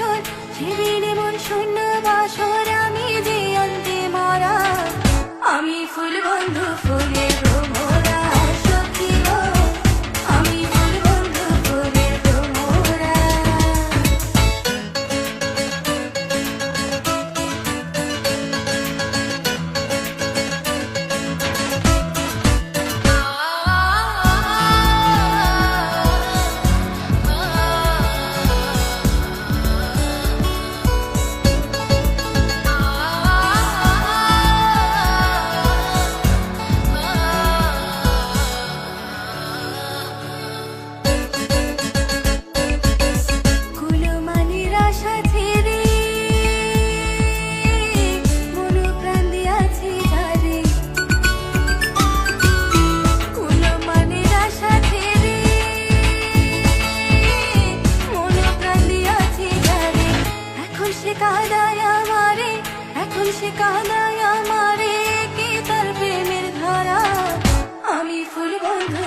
আসর, শিবিরে মন শূন্য বাসর, আমি যে অন্তে মারা। আমি ফুল বন্ধু ফুলের ভ্রমরা, সখী গো আমি ফুল বন্ধু ফুলের ভ্রমরা। কুলমানির আশা ছেড়ে মন প্রাণ দিয়াছি ঝারে, কুলমানির আশা ছেড়ে মন প্রাণ দিয়াছি ঝারে। এখন সে কাঁদায় আমারে, এখন সে কাঁদায় আমারে, কি তার প্রেমের ধারা। আমি ফুল বন্ধু